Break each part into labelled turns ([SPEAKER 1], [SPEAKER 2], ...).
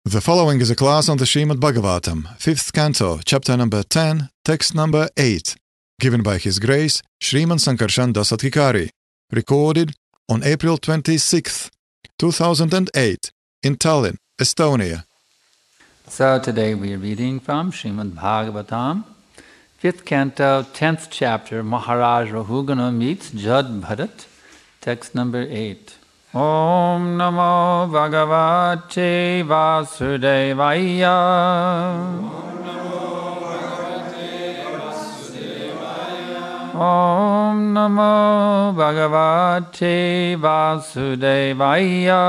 [SPEAKER 1] The following is a class on the Srimad Bhagavatam, 5th canto, chapter number 10, text number 8, given by His Grace, Sriman Sankarshan Das Adhikari, recorded on April 26th, 2008, in Tallinn, Estonia.
[SPEAKER 2] So today we are reading from Srimad Bhagavatam, 5th canto, 10th chapter, Maharaj Rahugana meets Jad Bharat, text number 8. Om Namo Bhagavate Vasudevaya. Om Namo Bhagavate Vasudevaya.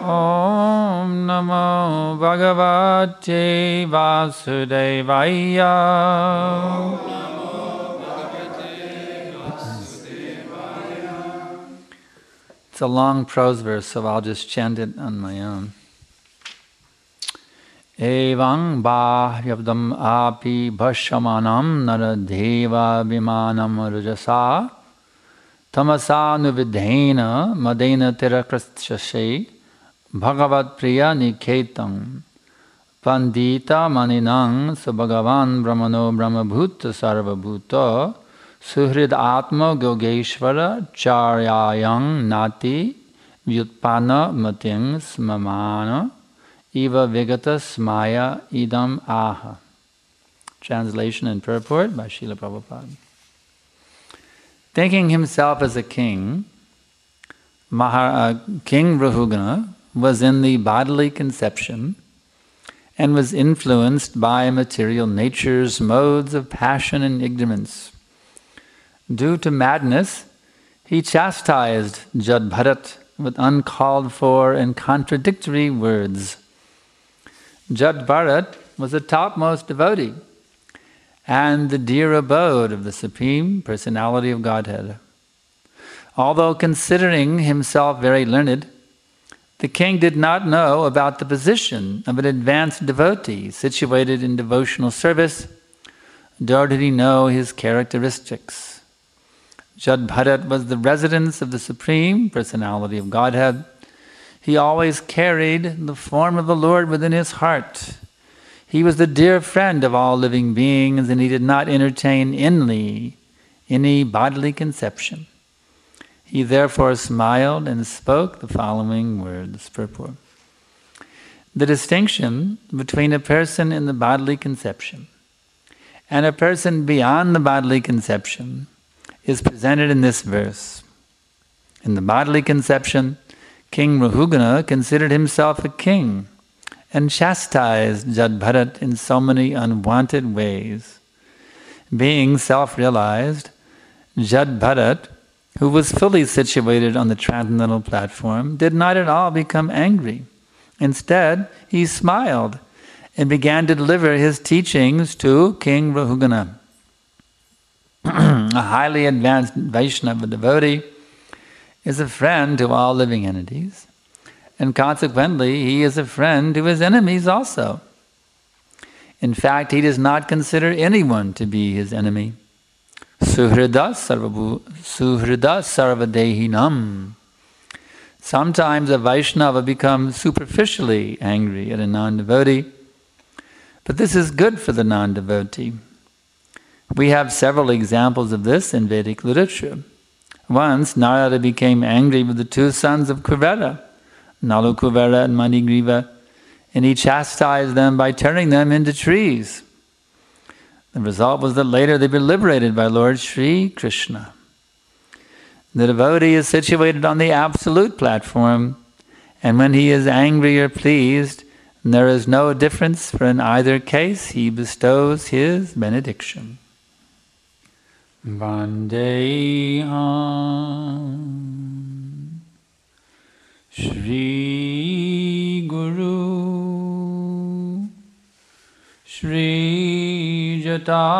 [SPEAKER 2] Om Namo Bhagavate Vasudevaya. It's a long prose verse, so I'll just chant it on my own. Evang bhahyavdam api bhashamanam naradeva vimanam rajasa tamasa nuvidhena madena tirakrasthashe bhagavat priya niketam pandita maninang sabhagavan brahmano brahmabhuta sarvabhuta Suhrid Atma Gogeshvara Charyayang Nati Vyutpana Mating Smamana Eva Vigata Smaya Idam Aha. Translation and purport by Srila Prabhupada. Thinking himself as a king, King Rahugana was in the bodily conception and was influenced by material nature's modes of passion and ignorance. Due to madness, he chastised Jad Bharat with uncalled for and contradictory words. Jad Bharat was the topmost devotee and the dear abode of the Supreme Personality of Godhead. Although considering himself very learned, the king did not know about the position of an advanced devotee situated in devotional service, nor did he know his characteristics. Jad Bharat was the residence of the Supreme Personality of Godhead. He always carried the form of the Lord within his heart. He was the dear friend of all living beings, and he did not entertain inly any bodily conception. He therefore smiled and spoke the following words, purport. The distinction between a person in the bodily conception and a person beyond the bodily conception is presented in this verse. In the bodily conception, King Rahugana considered himself a king and chastised Jad Bharat in so many unwanted ways. Being self-realized, Jad Bharat, who was fully situated on the transcendental platform, did not at all become angry. Instead, he smiled and began to deliver his teachings to King Rahugana. A highly advanced Vaishnava devotee is a friend to all living entities, and consequently he is a friend to his enemies also. In fact, he does not consider anyone to be his enemy. Suhrida sarvadehinam. Sometimes a Vaishnava becomes superficially angry at a non-devotee, but this is good for the non-devotee. We have several examples of this in Vedic literature. Once, Narada became angry with the two sons of Kuvera, Nalukuvera and Manigriva, and he chastised them by turning them into trees. The result was that later they were liberated by Lord Sri Krishna. The devotee is situated on the absolute platform, and when he is angry or pleased, there is no difference, for in either case he bestows his benediction. Vandeham Shri Guru Shri Jata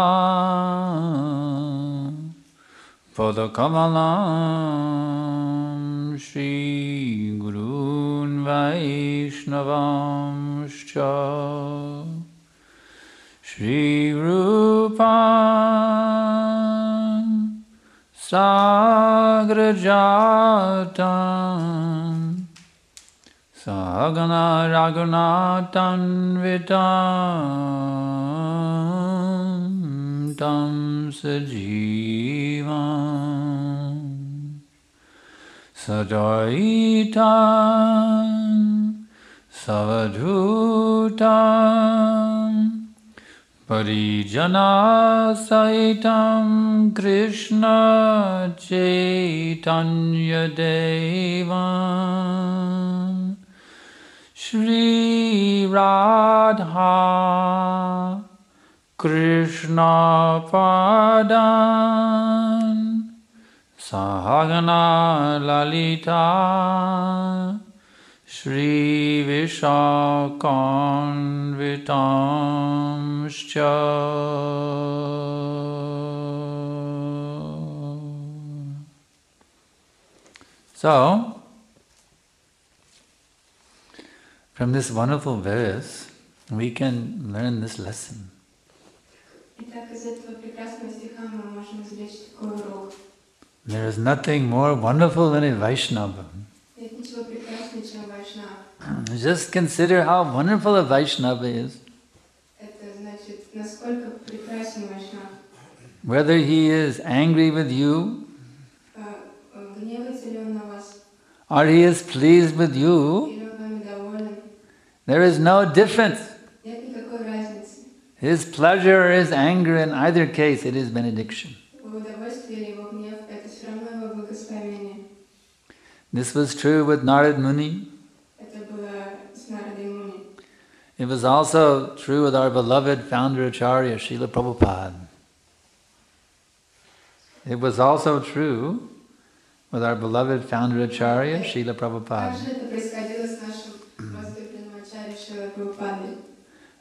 [SPEAKER 2] Padakamalam Shri Gurun Vaishnavam Shcha Shri Rupa Sagrajam Sagrajatam Sagana Raghunatan Vitam Tam Sajivam Sadaitam Savadhutam Parijana Saitam Krishna Chaitanya Devam Shri Radha Krishna Padan Sahagana Lalita Shri Vishakanvitamscha. So, from this wonderful verse, we can learn this lesson. There is nothing more wonderful than a Vaishnava. Just consider how wonderful a Vaishnava is. Whether he is angry with you, or he is pleased with you, there is no difference. His pleasure or his anger, in either case, it is benediction. This was true with Narad Muni. It was also true with our beloved founder Acharya, Srila Prabhupada. It was also true with our beloved founder Acharya, Srila Prabhupada.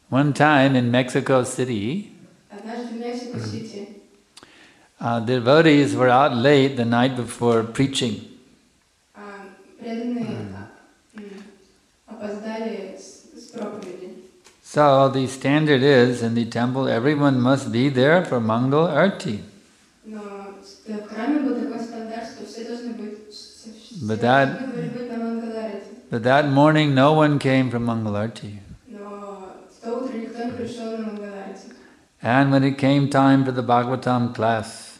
[SPEAKER 2] One time in Mexico City, devotees were out late the night before preaching. So the standard is, in the temple, everyone must be there for Mangal Arti. But that morning no one came for Mangal Arti. And when it came time for the Bhagavatam class,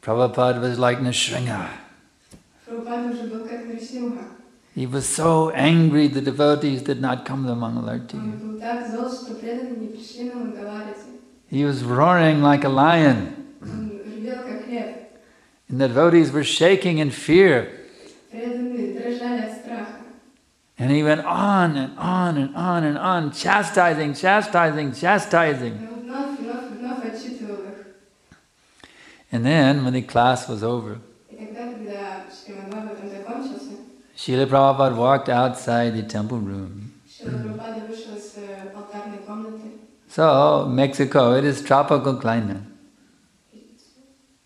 [SPEAKER 2] Prabhupada was like Nrsimha. He was so angry the devotees did not come to Mangal Arti. He was roaring like a lion. And the devotees were shaking in fear. And he went on and on and on and on, chastising. And then when the class was over, Srila Prabhupada walked outside the temple room. So, Mexico, it is tropical climate.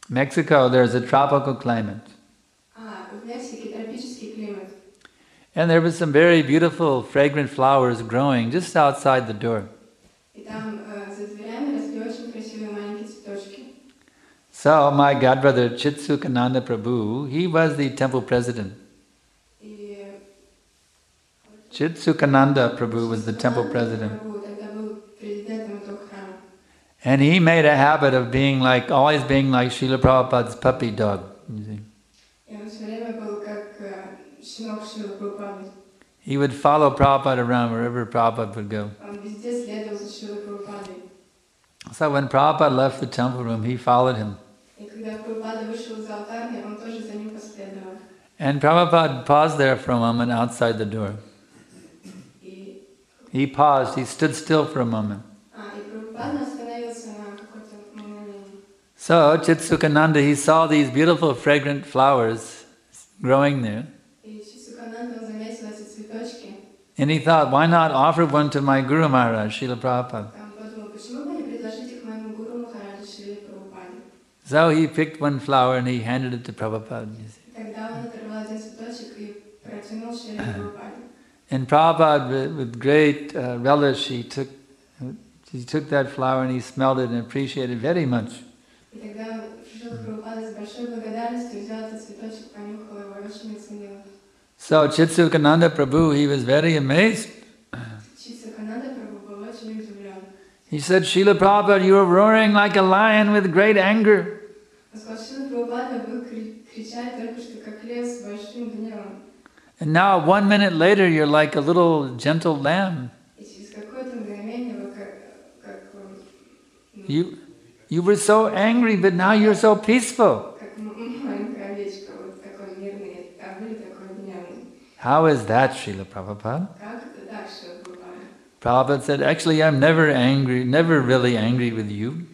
[SPEAKER 2] Mexico, there is a tropical climate. And there were some very beautiful, fragrant flowers growing just outside the door. So, my godbrother Chitsukananda Prabhu, he was the temple president. Chitsukananda Prabhu was the temple president. And he made a habit of being like, always being like Srila Prabhupada's puppy dog. You see. He would follow Prabhupada around wherever Prabhupada would go. So when Prabhupada left the temple room, he followed him. And Prabhupada paused there for a moment outside the door. He paused, he stood still for a moment. So Chitsukananda, he saw these beautiful fragrant flowers growing there. And he thought, why not offer one to my Guru Maharaj, Srila Prabhupada? So he picked one flower and he handed it to Prabhupada. And Prabhupada, with great relish, he took that flower and he smelled it and appreciated it very much. So Chitsukananda Prabhu, he was very amazed. He said, Srila Prabhupada, you are roaring like a lion with great anger. And now 1 minute later, you're like a little gentle lamb. You were so angry, but now you're so peaceful. How is that, Srila Prabhupada? Prabhupada said, actually, I'm never angry, never really angry with you.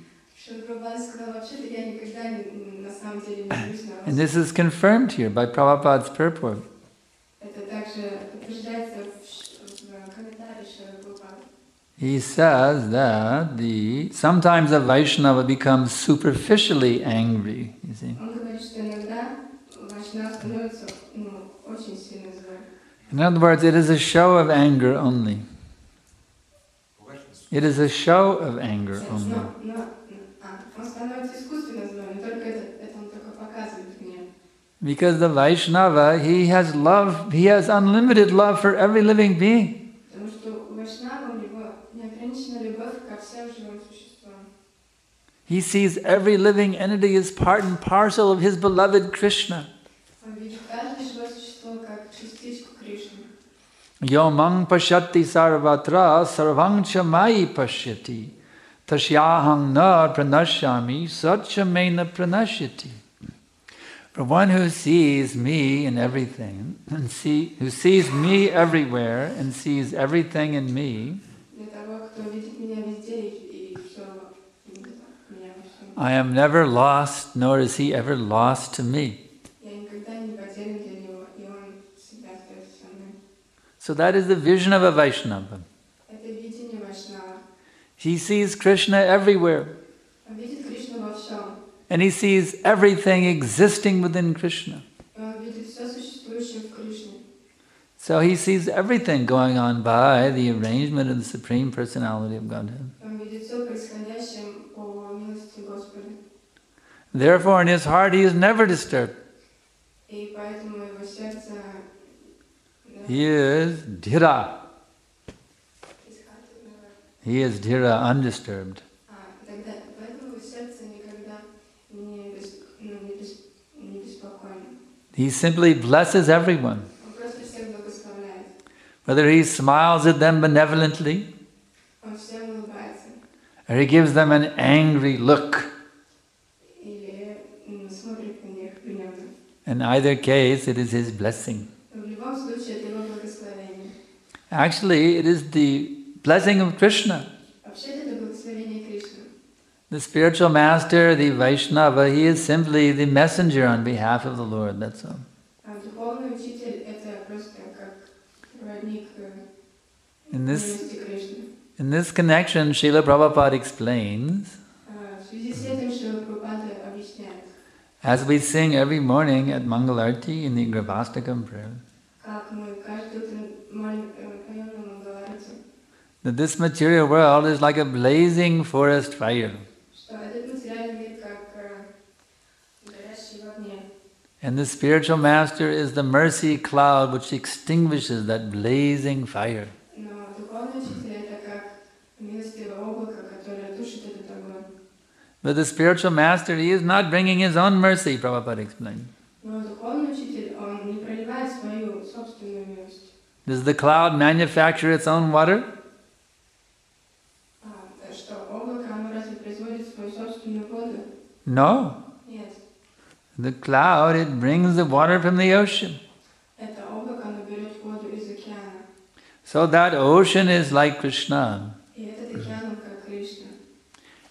[SPEAKER 2] And this is confirmed here by Prabhupada's purport. He says that sometimes a Vaishnava becomes superficially angry, you see. In other words, it is a show of anger only. It is a show of anger only. Because the Vaishnava, he has love, he has unlimited love for every living being. He sees every living entity as part and parcel of his beloved Krishna. Yomang pashyati sarvatra sarvang cha mai pashyati tashyahang na pranashyami satchamena pranashyati. For one who sees me in everything, and who sees me everywhere and sees everything in me, I am never lost, nor is he ever lost to me. So that is the vision of a Vaishnava. He sees Krishna everywhere. And he sees everything existing within Krishna. So he sees everything going on by the arrangement of the Supreme Personality of Godhead. Therefore, in his heart, he is never disturbed. He is dhira. He is dhira, undisturbed. He simply blesses everyone. Whether he smiles at them benevolently, or he gives them an angry look. In either case, it is his blessing. Actually, it is the blessing of Krishna. The spiritual master, the Vaishnava, he is simply the messenger on behalf of the Lord, that's all. In this connection, Srila Prabhupada explains, as we sing every morning at Mangalarti in the Grabastakam prayer, that this material world is like a blazing forest fire. And the spiritual master is the mercy cloud which extinguishes that blazing fire. But the spiritual master, he is not bringing his own mercy, Prabhupada explained. Does the cloud manufacture its own water? No. The cloud, it brings the water from the ocean. So that ocean is like Krishna.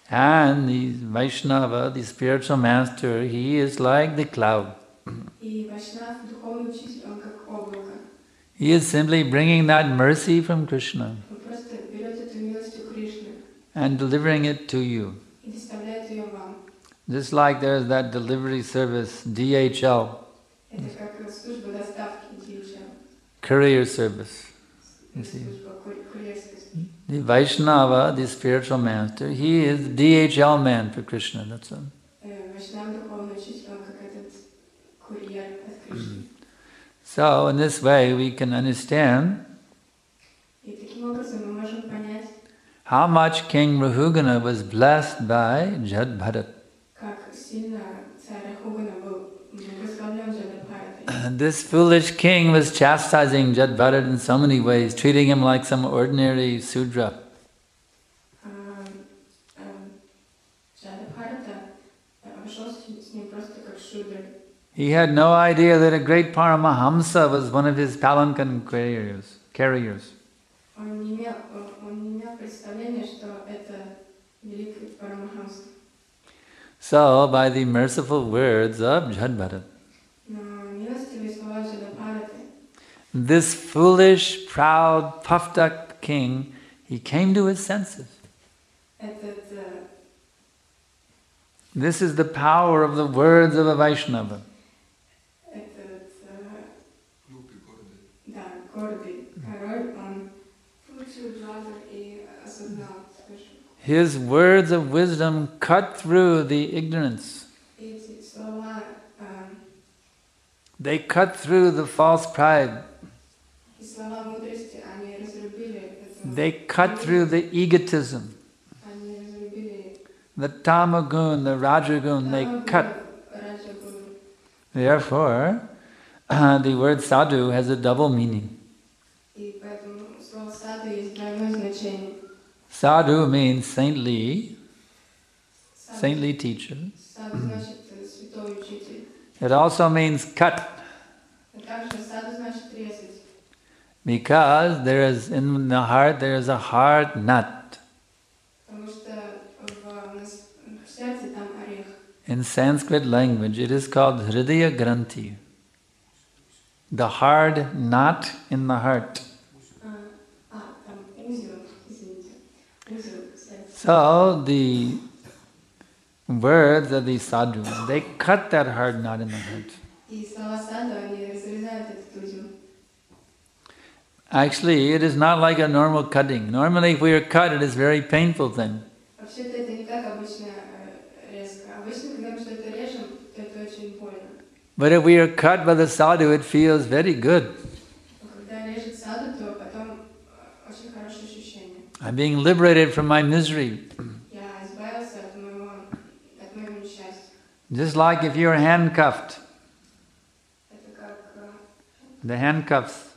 [SPEAKER 2] And the Vaishnava, the spiritual master, he is like the cloud. He is simply bringing that mercy from Krishna and delivering it to you. Just like there is that delivery service, DHL, courier service. You see. The Vaishnava, the spiritual master, he is the DHL man for Krishna, that's all. So, in this way, we can understand how much King Rahugana was blessed by Jadbharat. This foolish king was chastising Jadbharat in so many ways, treating him like some ordinary Sudra. He had no idea that a great Paramahamsa was one of his palanquin carriers. So, by the merciful words of Jadbharat, this foolish, proud, puffed up king, he came to his senses. This is the power of the words of a Vaishnava. His words of wisdom cut through the ignorance. They cut through the false pride. They cut through the egotism. The tamagun, the rajagun, they cut. Therefore, the word sadhu has a double meaning. Sadhu means saintly teacher. It also means cut. Because there is in the heart, there is a hard nut. In Sanskrit language, it is called Hridaya Granthi. The hard knot in the heart. So the words of the sadhu, they cut that hard knot in the heart. Actually, it is not like a normal cutting. Normally, if we are cut, it is a very painful thing. But if we are cut by the sadhu, it feels very good. I'm being liberated from my misery. Just like if you're handcuffed. The handcuffs,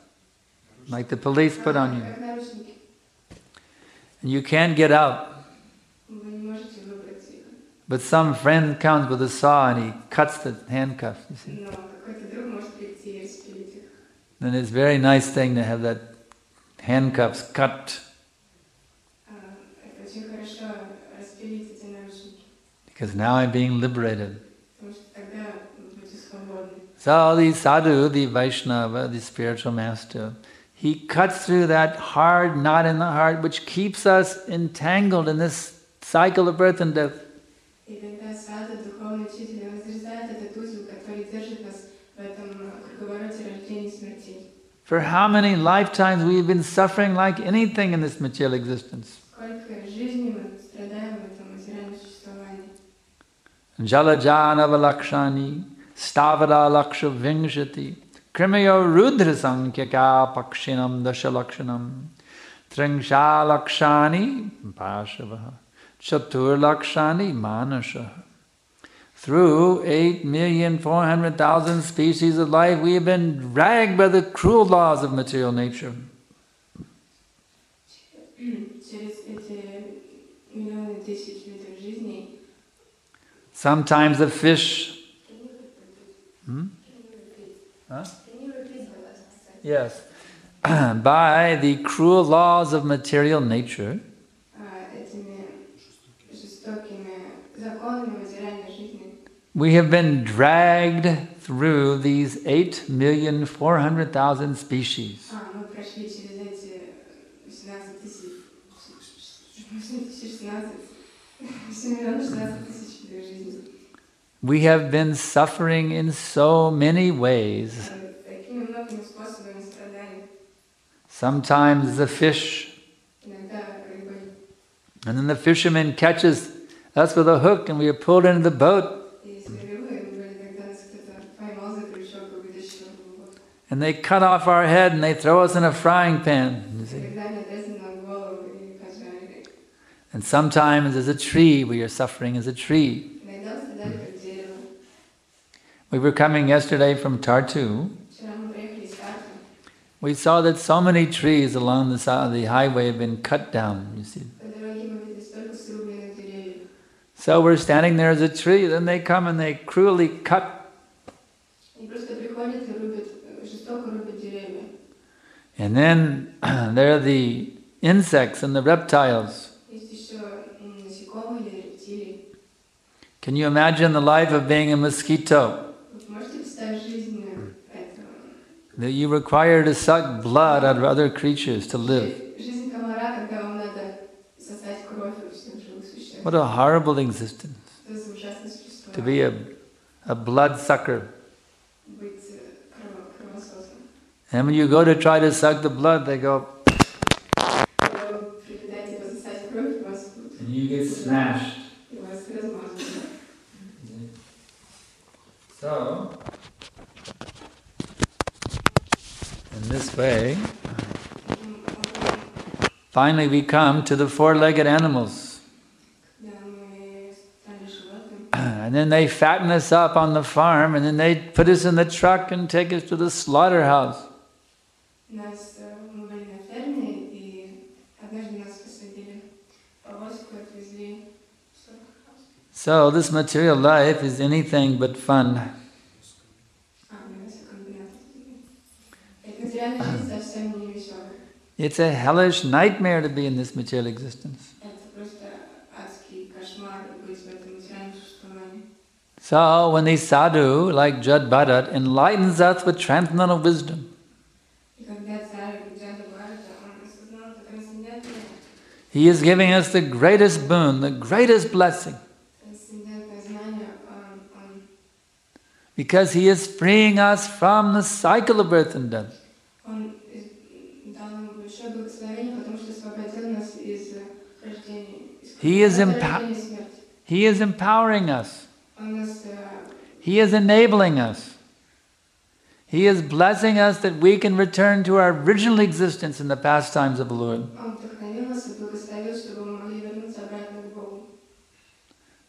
[SPEAKER 2] like the police put on you. And you can't get out. But some friend comes with a saw and he cuts the handcuffs, you see. Then it's a very nice thing to have that handcuffs cut. Because now I'm being liberated. So the sadhu, the Vaishnava, the spiritual master, he cuts through that hard knot in the heart which keeps us entangled in this cycle of birth and death. For how many lifetimes we've been suffering like anything in this material existence. Jalajanavalakshani, Stavara Laksha Vingshati, Krimayo Rudra Sankyaka Pakshinam Dashalakshanam, Tringsha Lakshani Pashavaha, Chatur Lakshani Manasha. Through 8,400,000 species of life, we have been dragged by the cruel laws of material nature. Sometimes a fish. Huh? Yes. By the cruel laws of material nature, we have been dragged through these 8,400,000 species. We have been suffering in so many ways. Sometimes the fish, and then the fisherman catches us with a hook and we are pulled into the boat. And they cut off our head and they throw us in a frying pan. You see? And sometimes as a tree, we are suffering as a tree. We were coming yesterday from Tartu. We saw that so many trees along the side of the highway have been cut down, you see. So we're standing there as a tree, then they come and they cruelly cut. And then there are the insects and the reptiles. Can you imagine the life of being a mosquito? That you require to suck blood out of other creatures to live. What a horrible existence. To be a blood sucker. And when you go to try to suck the blood, they go... and you get smashed. So, in this way, finally we come to the four-legged animals. And then they fatten us up on the farm, and then they put us in the truck and take us to the slaughterhouse. So this material life is anything but fun. It's a hellish nightmare to be in this material existence. So when the sadhu, like Jad Bharat, enlightens us with transcendental wisdom, he is giving us the greatest boon, the greatest blessing. Because he is freeing us from the cycle of birth and death. He is empowering us. He is enabling us. He is blessing us that we can return to our original existence in the pastimes of the Lord.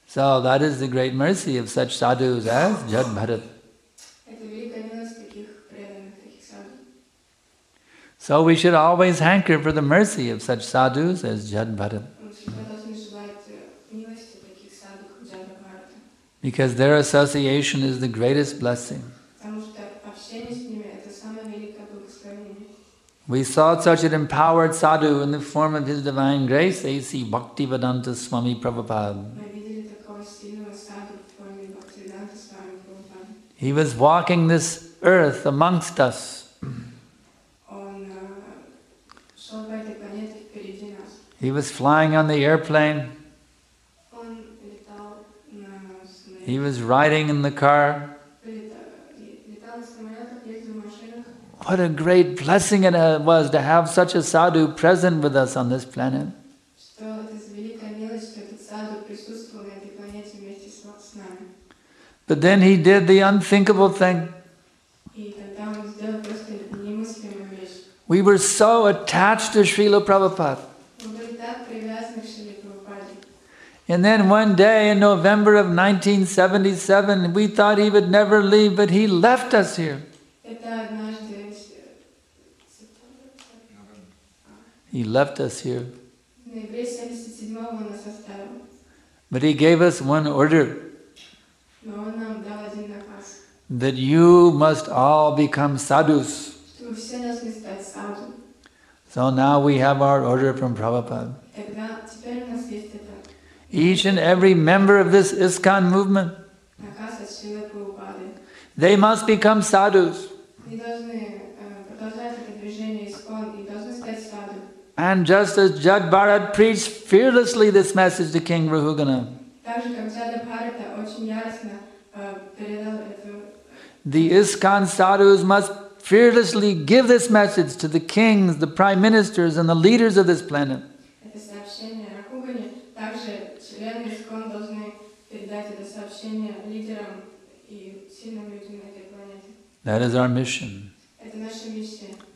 [SPEAKER 2] So that is the great mercy of such sadhus as Jad Bharat. So we should always hanker for the mercy of such sadhus as Jad Bharat. Because their association is the greatest blessing. We saw such an empowered sadhu in the form of His Divine Grace, A.C. Bhaktivedanta Swami Prabhupada. He was walking this earth amongst us. He was flying on the airplane. He was riding in the car. What a great blessing it was to have such a sadhu present with us on this planet. But then he did the unthinkable thing. We were so attached to Srila Prabhupada. And then one day in November of 1977, we thought he would never leave, but he left us here. He left us here. But he gave us one order. That you must all become sadhus. So now we have our order from Prabhupada. Each and every member of this ISKCON movement, they must become sadhus. And just as Jad Bharat preached fearlessly this message to King Rahugana, the ISKCON sadhus must fearlessly give this message to the kings, the prime ministers, and the leaders of this planet. That is our mission.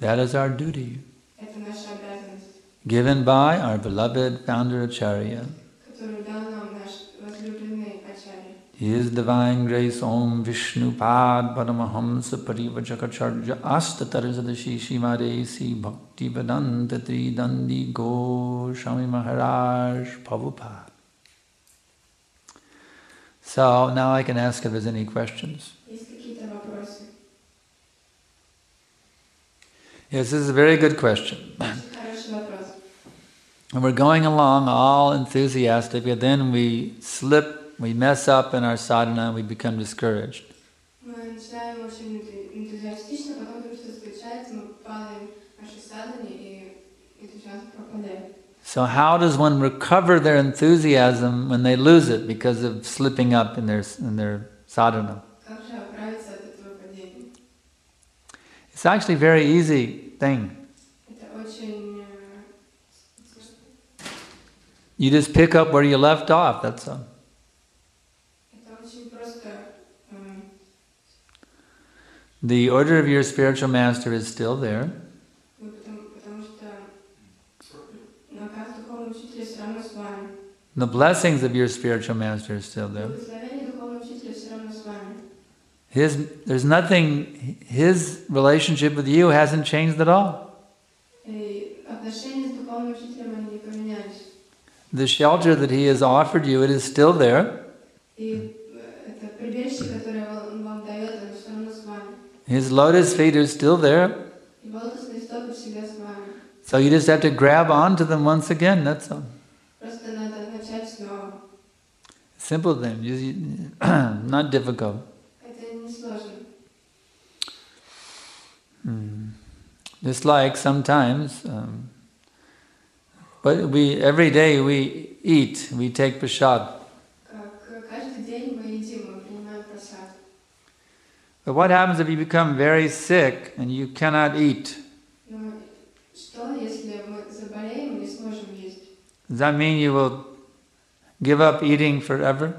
[SPEAKER 2] That is our duty,
[SPEAKER 3] Это наша обязанность,
[SPEAKER 2] given by our beloved founder Acharya.
[SPEAKER 3] которую дал нам наш возлюбленный Ачарья.
[SPEAKER 2] His divine grace, Om Vishnu Pad Paramahamsa Parivajakacarya Astatarizadashi Shimadesi Bhakti Vedanta Tridandi Goswami Maharaj Prabhupada. So now I can ask if there's any questions.
[SPEAKER 3] Есть какие-то вопросы?
[SPEAKER 2] Yes, this is a very good question.
[SPEAKER 3] Очень хороший вопрос.
[SPEAKER 2] And we're going along all enthusiastic, but then we slip, we mess up in our sadhana, and we become discouraged.
[SPEAKER 3] Мы начинаем очень энтузиастично, потом вдруг что-то случается, мы падаем в нашей садхане, и энтузиазм пропадает.
[SPEAKER 2] So how does one recover their enthusiasm when they lose it because of slipping up in their sadhana?
[SPEAKER 3] Как же оправиться от этого падения?
[SPEAKER 2] It's actually a very easy thing.
[SPEAKER 3] Это очень...
[SPEAKER 2] You just pick up where you left off, that's all.
[SPEAKER 3] Это очень просто...
[SPEAKER 2] The order of your spiritual master is still there.
[SPEAKER 3] Потому что наказ духовного учителя все равно с вами.
[SPEAKER 2] The blessings of your spiritual master is still there.
[SPEAKER 3] Благословение духовного учителя все равно с вами.
[SPEAKER 2] There's nothing, his relationship with you hasn't changed at all.
[SPEAKER 3] И отношения с духовным учителем, они не поменялись.
[SPEAKER 2] The shelter that he has offered you, it is still there.
[SPEAKER 3] И это прибежище, которое он вам дает, оно все равно с вами.
[SPEAKER 2] His lotus feet are still there.
[SPEAKER 3] И лотосные стопы всегда с вами.
[SPEAKER 2] So you just have to grab onto them once again, that's all.
[SPEAKER 3] Просто надо начать снова.
[SPEAKER 2] Simple thing, not difficult.
[SPEAKER 3] Это не сложно.
[SPEAKER 2] Just like sometimes, but every day we eat, we take prasad.
[SPEAKER 3] Как каждый день мы едим, мы принимаем просад.
[SPEAKER 2] But what happens if you become very sick and you cannot eat?
[SPEAKER 3] Но что, если мы заболеем и не сможем есть?
[SPEAKER 2] Does that mean you will give up eating forever?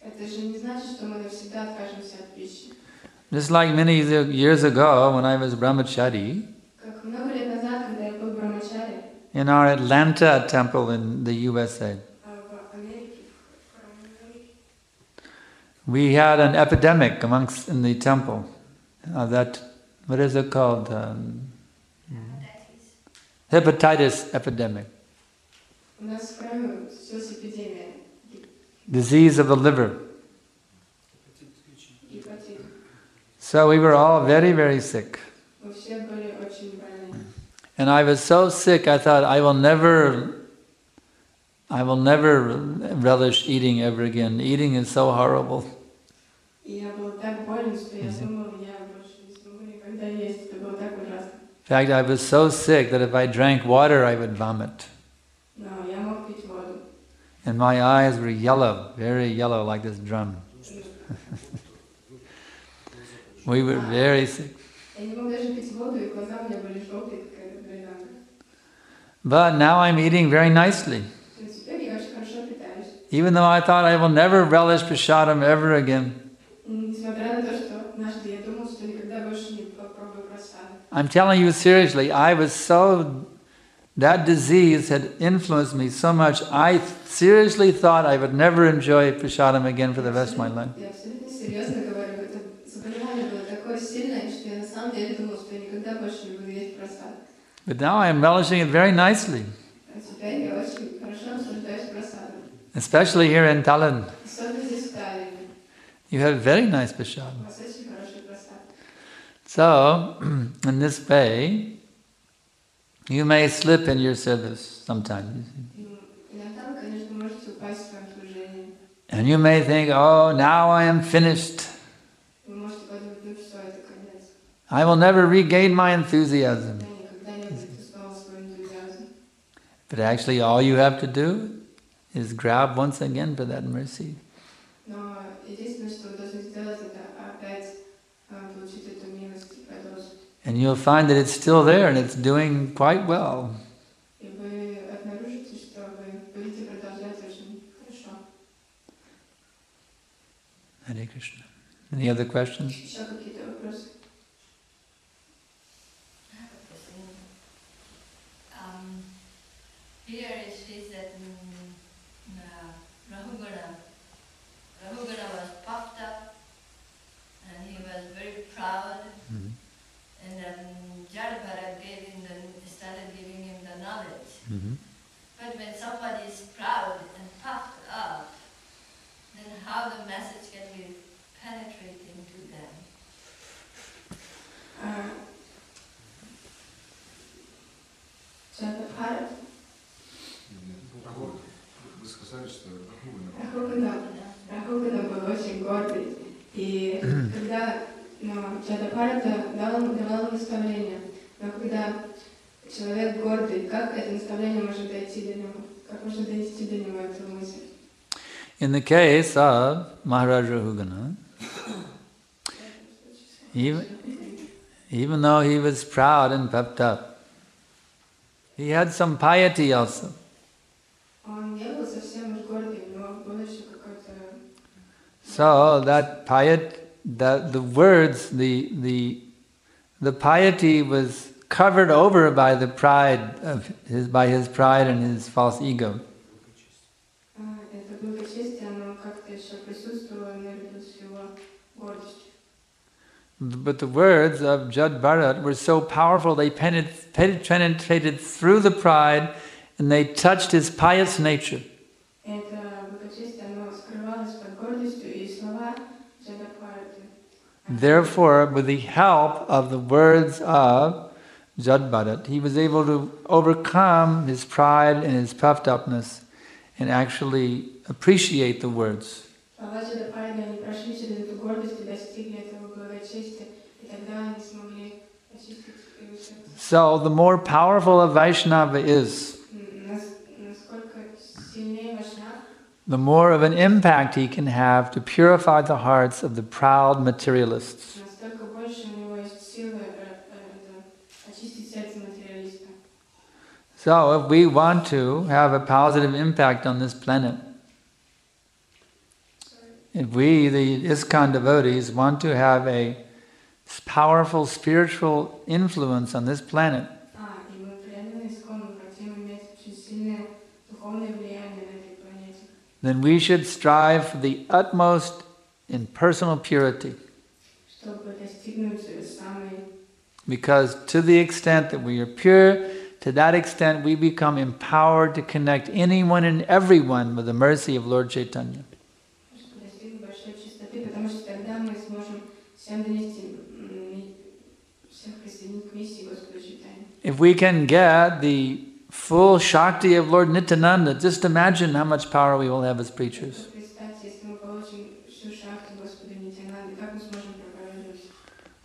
[SPEAKER 3] Это же не значит, что мы навсегда откажемся от пищи.
[SPEAKER 2] Just like many years ago when I was brahmachari,
[SPEAKER 3] Как много лет назад, когда я был брамачари,
[SPEAKER 2] in our Atlanta temple in the USA,
[SPEAKER 3] в Америке,
[SPEAKER 2] we had an epidemic in the temple. That, what is it called? Hepatitis epidemic.
[SPEAKER 3] у нас в храме случилась эпидемия
[SPEAKER 2] Disease of the liver.
[SPEAKER 3] гепатита.
[SPEAKER 2] So we were all very, very sick.
[SPEAKER 3] Мы все были очень больны.
[SPEAKER 2] And I was so sick, I thought, I will never relish eating ever again. Eating is so horrible.
[SPEAKER 3] И я был так болен, что я думал, я больше не смогу никогда есть. Это было так ужасно.
[SPEAKER 2] In fact, I was so sick that if I drank water, I would vomit.
[SPEAKER 3] Но я мог пить воду.
[SPEAKER 2] And my eyes were yellow, very yellow, like this drum. We were very sick.
[SPEAKER 3] Я не мог даже пить воду, и глаза у меня были желтые, как эта бриллианта.
[SPEAKER 2] But now I'm eating very nicely.
[SPEAKER 3] Но теперь я очень хорошо питаюсь.
[SPEAKER 2] Even though I thought I will never relish prasadam ever again.
[SPEAKER 3] Несмотря на то, что однажды я думал, что никогда больше не попробую просада.
[SPEAKER 2] I'm telling you seriously, that disease had influenced me so much, I seriously thought I would never enjoy prasadam again for the rest of my life.
[SPEAKER 3] Я абсолютно серьезно говорю, это заболевание было такое сильное, что я на самом деле думал, что я никогда больше не буду есть просад.
[SPEAKER 2] But now I am relishing it very nicely,
[SPEAKER 3] А теперь я очень хорошо наслаждаюсь просадом.
[SPEAKER 2] especially here in Tallinn.
[SPEAKER 3] Особенно здесь в Таллине.
[SPEAKER 2] You have very nice
[SPEAKER 3] У
[SPEAKER 2] prasadam.
[SPEAKER 3] вас очень хороший просад.
[SPEAKER 2] So, in this way, you may slip in your service sometimes.
[SPEAKER 3] Иногда вы, конечно, можете упасть в своем служении.
[SPEAKER 2] And you may think, oh, now I am finished.
[SPEAKER 3] Вы можете подумать, ну все, это конец.
[SPEAKER 2] I will never regain my enthusiasm.
[SPEAKER 3] Я никогда не обрету снова свой энтузиазм.
[SPEAKER 2] But actually, all you have to do is grab once again for that mercy.
[SPEAKER 3] Но единственное, что вы должны сделать, это опять получить эту милость и продолжить.
[SPEAKER 2] And you'll find that it's still there and it's doing quite well.
[SPEAKER 3] И вы обнаружите, что вы будете продолжать очень хорошо.
[SPEAKER 2] Hare Krishna. Any other questions?
[SPEAKER 3] Еще какие-то вопросы?
[SPEAKER 4] Here it says that Rahugana was puffed up and he was very proud. And Jadabhara started giving him the knowledge. But when somebody is proud and puffed up, then how the message can be penetrating to them?
[SPEAKER 3] Jadabhara.
[SPEAKER 5] Вы сказали, что
[SPEAKER 3] Rahugana был очень гордый. И когда Jadabhara давал ему наставление, но когда человек гордый, как это наставление может дойти до него? Как может донести до него эту мысль?
[SPEAKER 2] In the case of Maharaj Rahugana, even though he was proud and puffed up, he had some piety also. So that piety, the words, the piety was covered over by the pride of by his pride and his false ego. But the words of Jad Bharat were so powerful, they penetrated through the pride and they touched his pious nature. Therefore, with the help of the words of Jad Bharat, he was able to overcome his pride and his puffed upness and actually appreciate the words. So the more powerful a Vaishnava is, the more of an impact he can have to purify the hearts of the proud materialists. So if we want to have a positive impact on this planet, if we, the ISKCON devotees, want to have a powerful spiritual influence on this planet, then we should strive for the utmost in personal purity. Because to the extent that we are pure, to that extent we become empowered to connect anyone and everyone with the mercy of Lord Chaitanya. If we can get the full Shakti of Lord Nityananda, just imagine how much power we will have as preachers.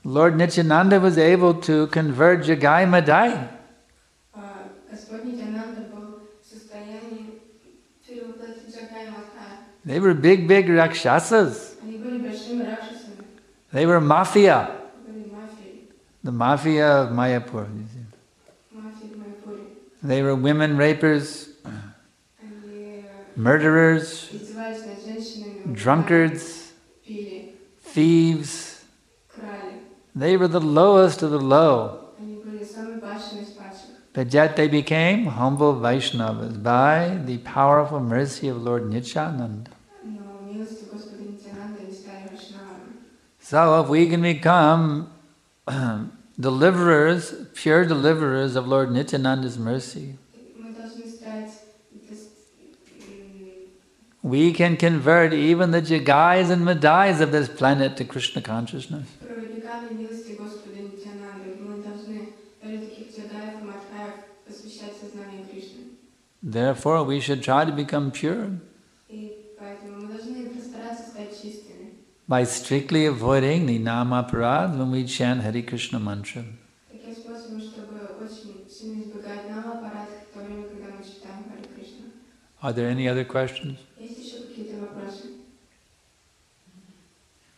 [SPEAKER 2] Lord Nityananda was able to convert Jagai Madai. They were big Rakshasas. They were mafia. The mafia of Mayapur. They were women rapers, murderers, drunkards, thieves. They were the lowest of the low. But yet they became humble Vaishnavas by the powerful mercy of Lord Nityananda. So if we can become deliverers, pure deliverers of Lord Nityananda's mercy, we can convert even the Jagais and Madais of this planet to Krishna consciousness. Therefore, we should try to become pure by strictly avoiding the Namaparad when we chant Hare Krishna mantra. Are there any other questions?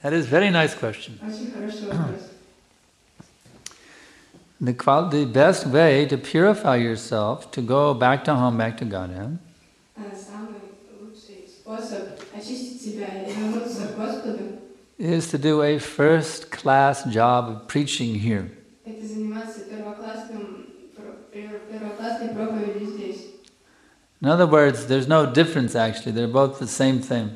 [SPEAKER 2] That is a very nice question. The best way to purify yourself, to go back to home, back to Godhead, is to do a first-class job of preaching here. In other words, there's no difference actually, they're both the same thing.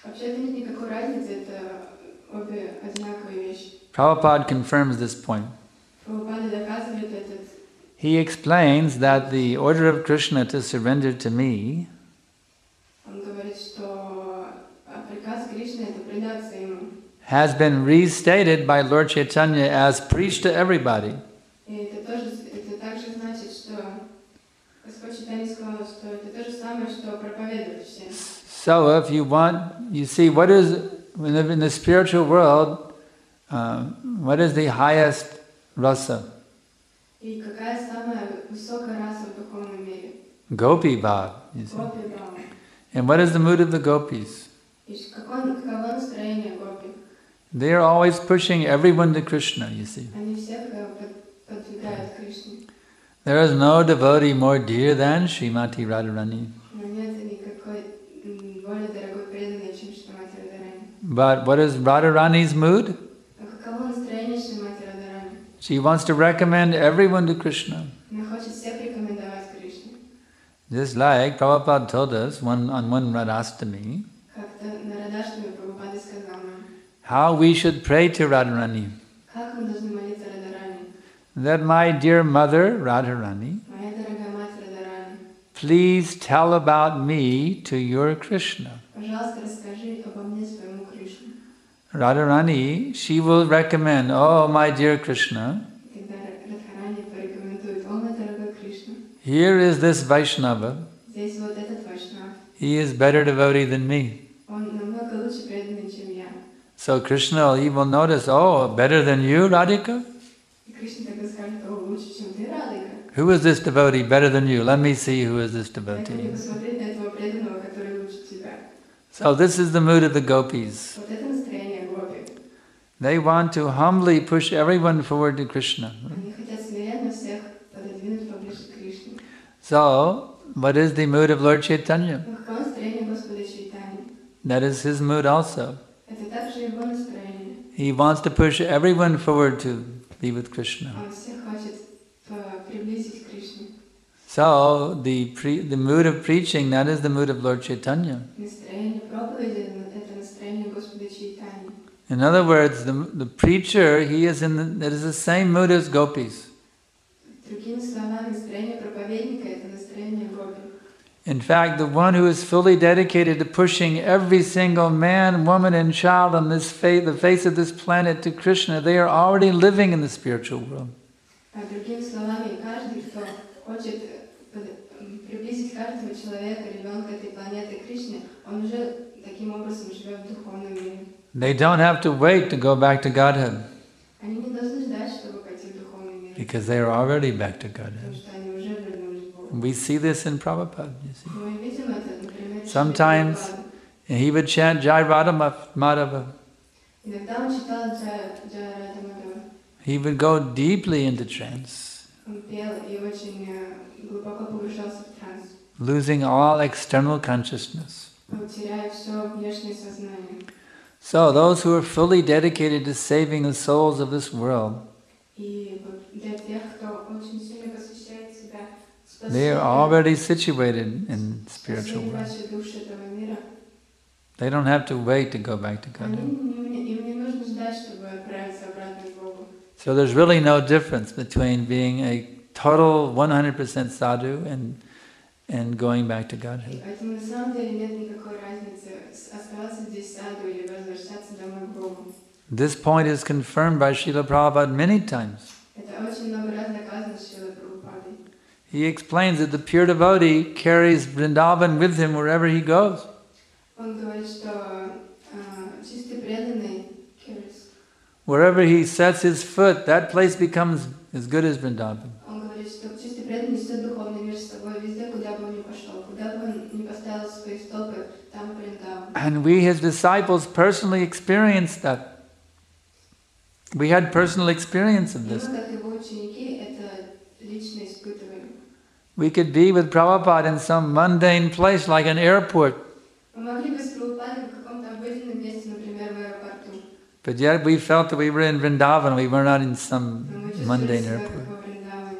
[SPEAKER 3] Вообще-то нет никакой разницы, это обе одинаковые вещи.
[SPEAKER 2] Prabhupada confirms this point.
[SPEAKER 3] Прабхупада доказывает этот.
[SPEAKER 2] He explains that the order of Krishna to surrender to me
[SPEAKER 3] Он говорит, что приказ Кришны это предаться ему.
[SPEAKER 2] has been restated by Lord Chaitanya as preached to everybody.
[SPEAKER 3] И это также значит, что Господь Чайтанья сказал, что это то же самое, что проповедовать всем.
[SPEAKER 2] So if you want, you see, what is, in the spiritual world, what is the highest rasa?
[SPEAKER 3] И какая самая высокая раса в духовном мире?
[SPEAKER 2] Gopi Bhav.
[SPEAKER 3] Гопи Бхава.
[SPEAKER 2] And what is the mood of the gopis?
[SPEAKER 3] И каково настроение гопи?
[SPEAKER 2] They are always pushing everyone to Krishna, you see.
[SPEAKER 3] Они всех подвигают Кришне.
[SPEAKER 2] There is no devotee more dear than Srimati Radharani.
[SPEAKER 3] Но нет никакой более дорогой преданной, чем Шримати Радхарани.
[SPEAKER 2] But what is Radharani's mood?
[SPEAKER 3] А каково настроение Шримати Радхарани?
[SPEAKER 2] She wants to recommend everyone to Krishna.
[SPEAKER 3] Она хочет всех рекомендовать Кришне.
[SPEAKER 2] Just like Prabhupada told us on one Radhastami,
[SPEAKER 3] Как-то на Радхаштами Прабхупада сказал нам,
[SPEAKER 2] how we should pray to Radharani.
[SPEAKER 3] как мы должны молиться Радхарани.
[SPEAKER 2] That my dear mother, Radharani,
[SPEAKER 3] Моя дорогая мать Радхарани,
[SPEAKER 2] please tell about me to your Krishna.
[SPEAKER 3] пожалуйста, расскажи обо мне своему Кришне.
[SPEAKER 2] Radharani, she will recommend, oh my dear Krishna,
[SPEAKER 3] Когда Радхарани порекомендует, о мой дорогой Кришна,
[SPEAKER 2] here is this Vaishnava,
[SPEAKER 3] здесь вот этот Вайшнав,
[SPEAKER 2] he is better devotee than me.
[SPEAKER 3] он намного лучше преданный, чем я.
[SPEAKER 2] So Krishna, he will notice, oh, better than you, Radhika?
[SPEAKER 3] И Кришна тогда скажет, о, лучше, чем ты, Радхика.
[SPEAKER 2] Who is this devotee better than you? Let me see who is this
[SPEAKER 3] Я хочу
[SPEAKER 2] devotee.
[SPEAKER 3] посмотреть на этого преданного, который лучше тебя.
[SPEAKER 2] So this is the mood of the gopis.
[SPEAKER 3] Вот это настроение гопи.
[SPEAKER 2] They want to humbly push everyone forward to Krishna.
[SPEAKER 3] Они хотят смиренно всех пододвинуть поближе к Кришне.
[SPEAKER 2] So, what is the mood of Lord Chaitanya?
[SPEAKER 3] Но каково настроение Господа Чайтаньи?
[SPEAKER 2] That is his mood also.
[SPEAKER 3] Это также его настроение.
[SPEAKER 2] He wants to push everyone forward to be with Krishna.
[SPEAKER 3] Он всех хочет приблизить к Кришне.
[SPEAKER 2] So, the mood of preaching, that is the mood of Lord Chaitanya.
[SPEAKER 3] Настроение проповеди – это настроение Господа Чайтаньи.
[SPEAKER 2] In other words, the preacher, he is that is the same mood as gopis.
[SPEAKER 3] Другими словами, настроение проповедника – это настроение гопи.
[SPEAKER 2] In fact, the one who is fully dedicated to pushing every single man, woman, and child on the face of this planet to Krishna, they are already living in the spiritual world.
[SPEAKER 3] А другими словами, каждый, кто хочет приблизить каждого человека, ребенка этой планеты к Кришне, он уже таким образом живет в духовном мире.
[SPEAKER 2] They don't have to wait to go back to Godhead,
[SPEAKER 3] Они не должны ждать, чтобы пойти в духовный мир,
[SPEAKER 2] because they are already back to
[SPEAKER 3] потому
[SPEAKER 2] Godhead.
[SPEAKER 3] что они уже вернулись к Богу.
[SPEAKER 2] We see this in Prabhupada, you see.
[SPEAKER 3] Мы видим это, например, в
[SPEAKER 2] Sometimes
[SPEAKER 3] Шриле
[SPEAKER 2] he would chant Jai Radha Madhava.
[SPEAKER 3] иногда он читал Джая Рада Мадхава.
[SPEAKER 2] He would go deeply into trance,
[SPEAKER 3] Он пел и очень глубоко погружался в транс,
[SPEAKER 2] losing all external consciousness.
[SPEAKER 3] теряя все внешнее сознание.
[SPEAKER 2] So those who are fully dedicated to saving the souls of this world,
[SPEAKER 3] И для тех, кто очень сильно посвящает себя
[SPEAKER 2] they are already situated in spiritual
[SPEAKER 3] спасению
[SPEAKER 2] world.
[SPEAKER 3] вашей души этого мира,
[SPEAKER 2] They don't have to wait to go back to
[SPEAKER 3] им
[SPEAKER 2] Godhead.
[SPEAKER 3] не нужно ждать, чтобы отправиться обратно к Богу.
[SPEAKER 2] So there's really no difference between being a total 100% sadhu and going back to Godhead.
[SPEAKER 3] Поэтому на самом деле нет никакой разницы оставаться здесь саду или возвращаться домой к Богу.
[SPEAKER 2] This point is confirmed by Srila Prabhupada many times.
[SPEAKER 3] Это очень много раз доказано Шрилой Прабхупадой.
[SPEAKER 2] He explains that the pure devotee carries Vrindavan with him wherever he goes.
[SPEAKER 3] Он говорит, что чистый преданный carries.
[SPEAKER 2] Wherever he sets his foot, that place becomes as good as Vrindavan.
[SPEAKER 3] Он говорит, что чистый преданный несет духовный мир с собой везде, куда бы он ни пошел, куда бы он ни поставил свои стопы, там Вриндаван.
[SPEAKER 2] And we, his disciples, personally experienced that. We had personal experience of
[SPEAKER 3] И
[SPEAKER 2] this.
[SPEAKER 3] мы, как его ученики, это лично испытывали.
[SPEAKER 2] We could be with Prabhupada in some mundane place like an airport,
[SPEAKER 3] Мы могли быть с Прабхупадой в каком-то обыденном месте, например, в аэропорту.
[SPEAKER 2] but yet we felt that we were in Vrindavan, we were not in some
[SPEAKER 3] Но мы чувствовали
[SPEAKER 2] mundane
[SPEAKER 3] себя
[SPEAKER 2] airport.
[SPEAKER 3] как во Вриндаване.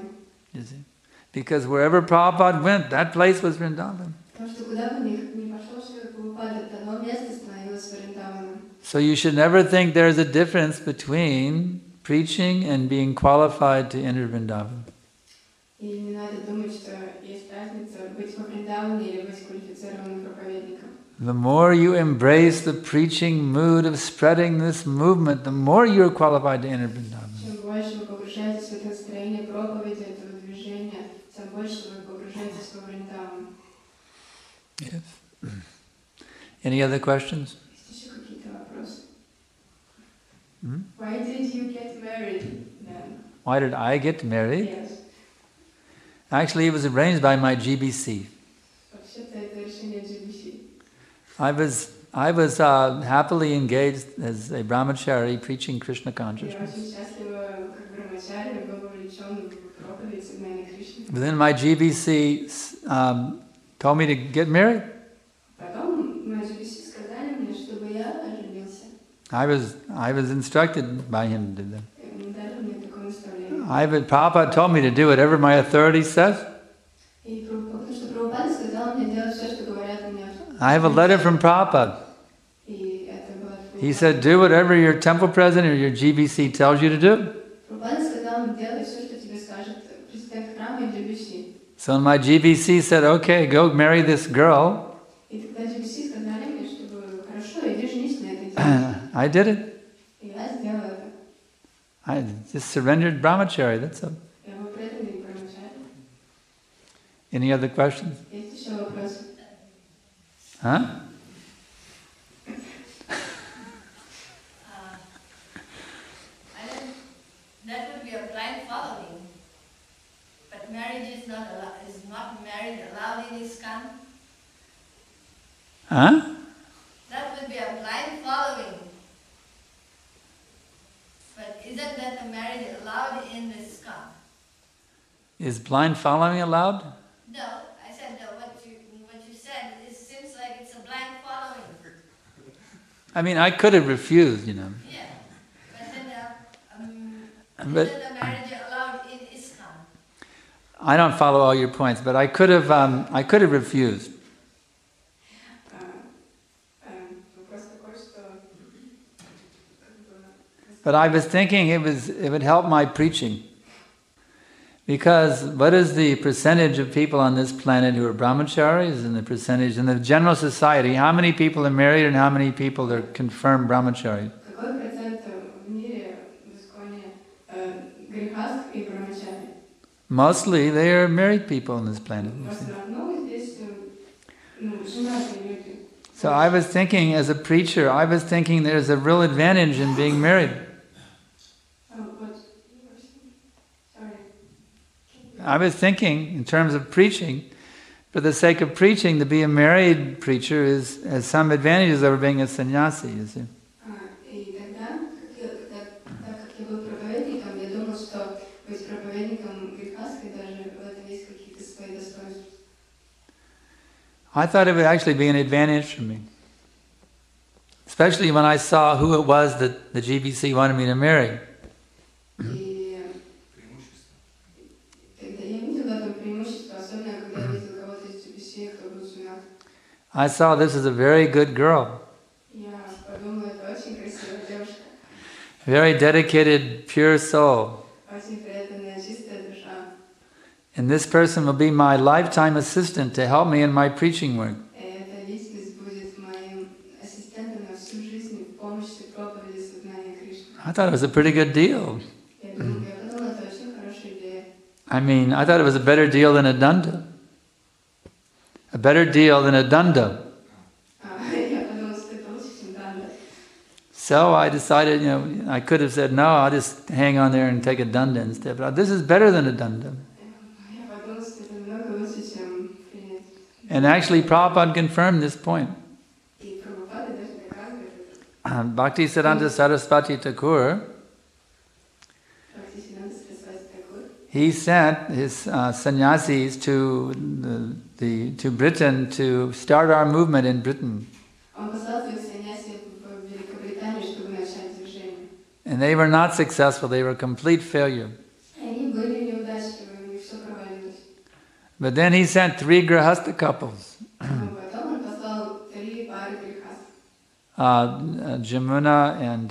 [SPEAKER 2] You see? Because wherever Prabhupada went, that place was Vrindavan.
[SPEAKER 3] Потому что куда бы ни пошел Шрила Прабхупада, одно место становилось Вриндаваном.
[SPEAKER 2] So you should never think there's a difference between preaching and being qualified to enter Vrindavan.
[SPEAKER 3] И не надо думать, что есть разница быть во Вриндаване или быть квалифицированным проповедником.
[SPEAKER 2] The more you embrace the preaching mood of spreading this movement, the more you're qualified to enter Vrindavan.
[SPEAKER 3] Чем больше вы погружаетесь в это настроение проповеди, этого движения, тем больше вы погружаетесь во Вриндаван.
[SPEAKER 2] Yes. Any other questions?
[SPEAKER 3] Есть еще какие-то вопросы?
[SPEAKER 2] Hmm?
[SPEAKER 3] Why did you get married then?
[SPEAKER 2] Why did I get married?
[SPEAKER 3] Yes.
[SPEAKER 2] Actually, it was arranged by my GBC.
[SPEAKER 3] Вообще-то это решение GBC.
[SPEAKER 2] I was happily engaged as a brahmachari preaching Krishna
[SPEAKER 3] Я
[SPEAKER 2] consciousness.
[SPEAKER 3] очень счастлива, как брамачари, был вовлечен в проповедь сознания Кришны.
[SPEAKER 2] But then my GBC told me to get married.
[SPEAKER 3] Потом мои GBC сказали мне, чтобы я оженился.
[SPEAKER 2] I was instructed by him to do that.
[SPEAKER 3] И они дали мне такое наставление.
[SPEAKER 2] Prabhupada told me to do whatever my authority says.
[SPEAKER 3] И потому что Прабхупада сказал мне делать все, что говорят мне.
[SPEAKER 2] I have a letter from Prabhupada.
[SPEAKER 3] И это было от
[SPEAKER 2] He said, do whatever your temple president or your GBC tells you to do.
[SPEAKER 3] Прабхупада сказал мне делай все, что тебе скажет президент храма и GBC.
[SPEAKER 2] So my GBC said, okay, go marry this girl.
[SPEAKER 3] И тогда GBC сказали мне, чтобы хорошо, иди женись на этой девушке.
[SPEAKER 2] I did it.
[SPEAKER 3] И я сделала это.
[SPEAKER 2] I just surrendered brahmachari, that's all.
[SPEAKER 3] Я был преданный брамачари.
[SPEAKER 2] Any other questions?
[SPEAKER 3] Есть еще вопросы?
[SPEAKER 2] Huh?
[SPEAKER 4] That would be a blind following. But marriage is not marriage allowed in ISKCON.
[SPEAKER 2] Huh?
[SPEAKER 4] That would be a blind following. But isn't that the marriage allowed in ISKCON?
[SPEAKER 2] Is blind following allowed?
[SPEAKER 4] No, I said what you said. It seems like it's a blind following.
[SPEAKER 2] I mean, I could have refused, you know.
[SPEAKER 4] Yeah, but then
[SPEAKER 2] But
[SPEAKER 4] isn't the marriage allowed in ISKCON?
[SPEAKER 2] I don't follow all your points, but I could have refused.
[SPEAKER 3] Вопрос такой, что
[SPEAKER 2] But I was thinking it would help my preaching. Because what is the percentage of people on this planet who are brahmacharis and the percentage in the general society? How many people are married and how many people are confirmed brahmacharis?
[SPEAKER 3] какой процент в мире в ISKCON грехастх и брамачари?
[SPEAKER 2] Mostly they are married people on this planet.
[SPEAKER 3] В основном здесь женатые люди.
[SPEAKER 2] So I was thinking, as a preacher, I was thinking there's a real advantage in being married. I was thinking, in terms of preaching, for the sake of preaching, to be a married preacher has some advantages over being a sannyasi, you see.
[SPEAKER 3] И тогда, так как я был проповедником, я думал, что быть проповедником грехастхой даже в этом есть какие-то свои достоинства.
[SPEAKER 2] I thought it would actually be an advantage for me. Especially when I saw who it was that the GBC wanted me to marry.
[SPEAKER 3] И тогда я видел в этом преимущество, особенно когда я видел кого-то из GBC, кто был женат.
[SPEAKER 2] I saw this as a very good girl.
[SPEAKER 3] Я подумала, это очень красивая девушка,
[SPEAKER 2] Very dedicated, pure soul.
[SPEAKER 3] очень преданная, чистая душа.
[SPEAKER 2] And this person will be my lifetime assistant to help me in my preaching work.
[SPEAKER 3] И эта личность будет моим ассистентом на всю жизнь в помощи проповеди сознания Кришны.
[SPEAKER 2] I thought it was a pretty good deal.
[SPEAKER 3] Я подумала, это очень хорошая идея.
[SPEAKER 2] I mean, I thought it was a better deal than a danda. A better deal than a danda.
[SPEAKER 3] Я подумала, что это лучше, чем данда.
[SPEAKER 2] So I decided, I could have said, no, I'll just hang on there and take a danda instead. But this is better than a danda.
[SPEAKER 3] Я подумала, что это намного лучше, чем принять.
[SPEAKER 2] And actually, Prabhupada confirmed this point.
[SPEAKER 3] И Прабхупада даже доказывает это.
[SPEAKER 2] Bhaktisiddhanta Saraswati Thakur,
[SPEAKER 3] Практически Сарасвати Такур.
[SPEAKER 2] he sent his sannyasis to Britain to start our movement in Britain.
[SPEAKER 3] Он послал своих саньяси в Великобританию, чтобы начать движение.
[SPEAKER 2] And they were not successful, they were a complete failure.
[SPEAKER 3] Они были неудачливы, у них все провалилось.
[SPEAKER 2] But then he sent 3 grihastha couples.
[SPEAKER 3] Но потом он послал 3 пары грехастов.
[SPEAKER 2] Jamuna and,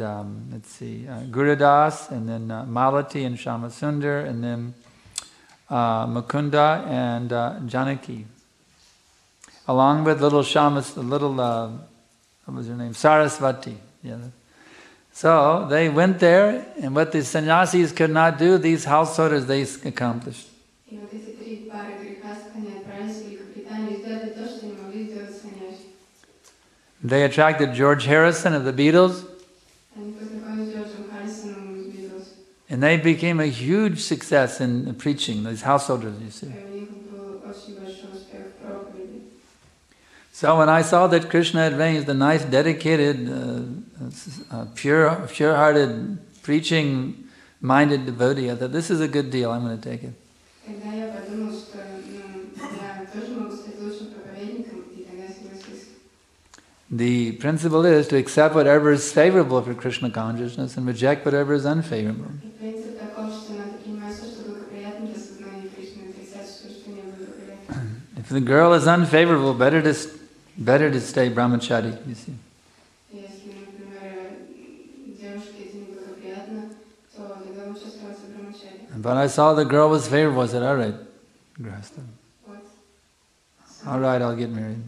[SPEAKER 2] let's see, Gurudas, and then Malati and Shamasundar, and then Mukunda and Janaki. Along with little what was her name? Sarasvati. Yeah. So they went there, and what the sannyasis could not do, these householders, they accomplished.
[SPEAKER 3] И вот эти 3 пары грехастов, они отправились в Великобританию и сделали то, что не могли сделать саньяси.
[SPEAKER 2] They attracted George Harrison of the Beatles,
[SPEAKER 3] Они познакомились с Джорджем Харрисоном из Beatles.
[SPEAKER 2] and they became a huge success in preaching, these householders, you see.
[SPEAKER 3] И у них был очень большой успех в проповеди.
[SPEAKER 2] So when I saw that Krishna had raised a nice, dedicated, pure-hearted, preaching-minded devotee, I thought, this is a good deal, I'm going to take it.
[SPEAKER 3] Тогда я подумал, что я тоже могу стать лучшим проповедником, и тогда согласился.
[SPEAKER 2] The principle is to accept whatever is favorable for Krishna consciousness and reject whatever is unfavorable.
[SPEAKER 3] И принцип таков, что надо принимать все, что благоприятно для сознания Кришны, отрицать все, что не благоприятно.
[SPEAKER 2] If the girl is unfavorable, better to stay brahmachari, you see.
[SPEAKER 3] Если, например, девушке это неблагоприятно, то тогда лучше оставаться брамачари.
[SPEAKER 2] But I saw the girl was favorable, I said, all right, grihastha.
[SPEAKER 3] Вот.
[SPEAKER 2] All right, I'll get married.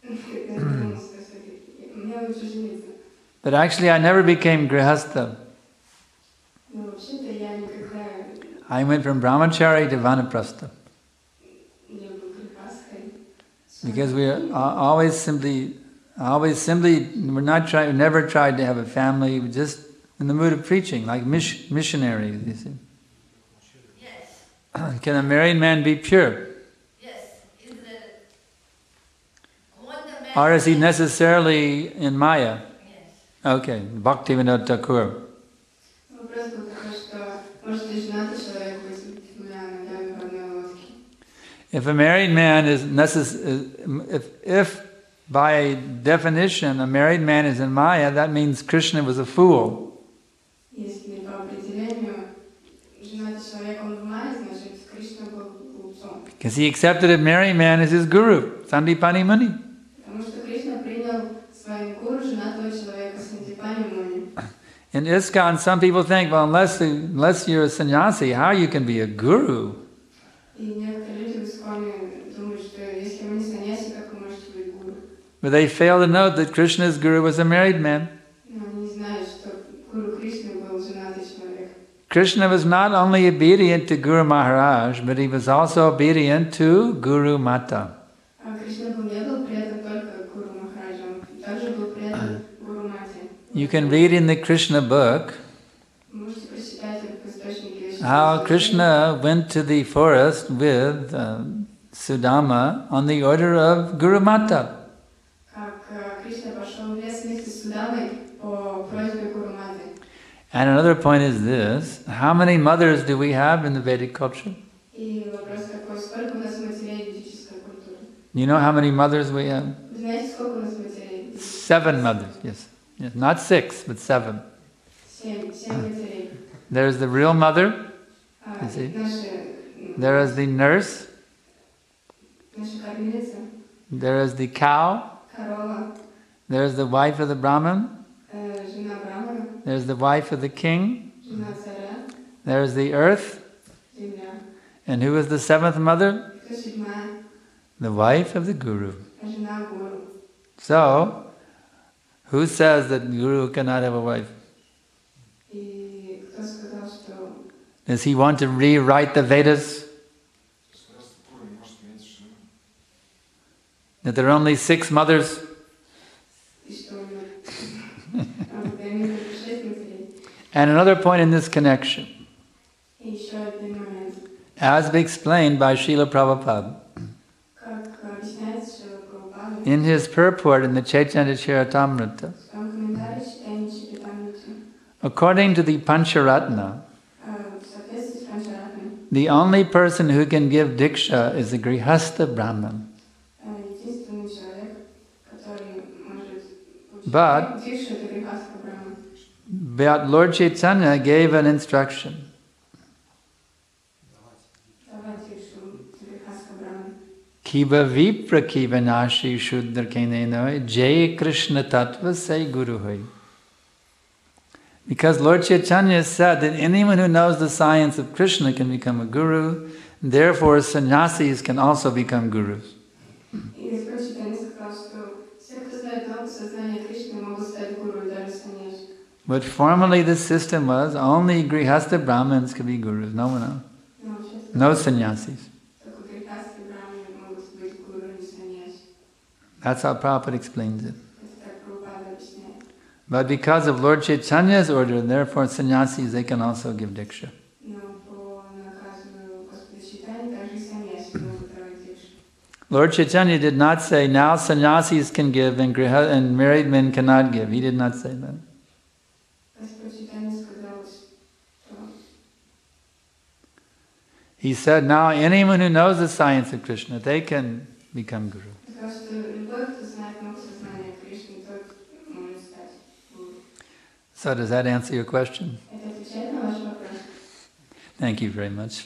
[SPEAKER 3] Я подумала, что мне лучше жениться.
[SPEAKER 2] But actually I never became grihastha.
[SPEAKER 3] Но вообще-то я никогда
[SPEAKER 2] I went from brahmachari to vanaprastha.
[SPEAKER 3] не был грехасткой.
[SPEAKER 2] Because we are never tried to have a family, we're just in the mood of preaching, like missionaries, you see.
[SPEAKER 4] Yes,
[SPEAKER 2] Can a married man be pure?
[SPEAKER 4] yes. When the man
[SPEAKER 2] Or is he necessarily in Maya?
[SPEAKER 4] Yes.
[SPEAKER 2] Okay, Bhaktivinoda Thakur.
[SPEAKER 3] Вопрос был такой, что может ли женатый человек быть двумя ногами в одной лодке?
[SPEAKER 2] If a married man is if by definition a married man is in Maya, that means Krishna was a fool.
[SPEAKER 3] Если по определению женатый человек, он в мае, значит, Кришна был глупцом.
[SPEAKER 2] Because he accepted a married man as his guru, Sandipani Muni.
[SPEAKER 3] Потому что Кришна принял своим гуру женатого человека Сандипани Муни.
[SPEAKER 2] In ISKCON, some people think, well, unless you're a sannyasi, how you can be a guru?
[SPEAKER 3] И некоторые люди в Исконе думают, что если вы не саньяси, как вы можете быть гуру?
[SPEAKER 2] But they fail to note that Krishna's guru was a married man.
[SPEAKER 3] Но они не знают, что гуру Кришны был женатый человек.
[SPEAKER 2] Krishna was not only obedient to Guru Maharaj, but he was also obedient to Guru Mata.
[SPEAKER 3] А Кришна не был предан только гуру Махараджа, он также был предан гуру Мате.
[SPEAKER 2] You can read in the Krishna book
[SPEAKER 3] Можете прочитать в источнике
[SPEAKER 2] how Krishna went to the forest with Sudama on the order of Guru Mata.
[SPEAKER 3] как Кришна пошел в лес вместе с Судамой по просьбе гуру Маты.
[SPEAKER 2] And another point is this, how many mothers do we have in the Vedic culture?
[SPEAKER 3] И вопрос такой, сколько у нас матерей ведической культуры?
[SPEAKER 2] You know how many mothers we have?
[SPEAKER 3] Вы знаете, сколько у нас матерей?
[SPEAKER 2] 7 mothers, yes. Not 6, but 7.
[SPEAKER 3] 7 матерей.
[SPEAKER 2] There's the real mother, you see. There is the nurse,
[SPEAKER 3] Наша кормилица,
[SPEAKER 2] there is the cow,
[SPEAKER 3] корова,
[SPEAKER 2] there is the wife of the Brahmin,
[SPEAKER 3] жена Брамана,
[SPEAKER 2] there's the wife of the king,
[SPEAKER 3] жена царя,
[SPEAKER 2] there is the earth,
[SPEAKER 3] земля.
[SPEAKER 2] and who is the 7th mother?
[SPEAKER 3] Кто седьмая?
[SPEAKER 2] The wife of the guru.
[SPEAKER 3] Жена гуру.
[SPEAKER 2] So, who says that guru cannot have a wife?
[SPEAKER 3] И кто сказал, что
[SPEAKER 2] Does he want to rewrite the Vedas? That there are only 6 mothers?
[SPEAKER 3] и что у него именно 6 матерей?
[SPEAKER 2] And another point in this connection,
[SPEAKER 3] И еще один момент.
[SPEAKER 2] as explained by Srila Prabhupada,
[SPEAKER 3] Как объясняется Шрила Прабхупада,
[SPEAKER 2] in his purport in the Chaitanya Charitamrita,
[SPEAKER 3] в своем комментарии читания Чаритамрити,
[SPEAKER 2] according to the Pancharatna,
[SPEAKER 3] в соответствии с Панчаратной,
[SPEAKER 2] the only person who can give diksha is a grihastha brahman.
[SPEAKER 3] единственный человек, который может
[SPEAKER 2] But-
[SPEAKER 3] получить дикшу, это Грихастха Брахман.
[SPEAKER 2] But Lord Chaitanya gave an instruction.
[SPEAKER 3] Давать дикшу Грихастха
[SPEAKER 2] Kiba vipra kiba nashi shuddra kenenoi jay Krishna tattva say guru hoy. Because Lord Chaitanya said that anyone who knows the science of Krishna can become a guru, therefore sannyasis can also become gurus. But formerly the system was only Grihastha Brahmins could be gurus, no one else. No sannyasis. That's how Prabhupada explains it. But because of Lord Chaitanya's order, therefore sannyasis, they can also give diksha. Lord Chaitanya did not say, now sannyasis can give and married men cannot give. He did not say that. He said, now anyone who knows the science of Krishna, they can become guru. So does that answer your question? Thank you very much.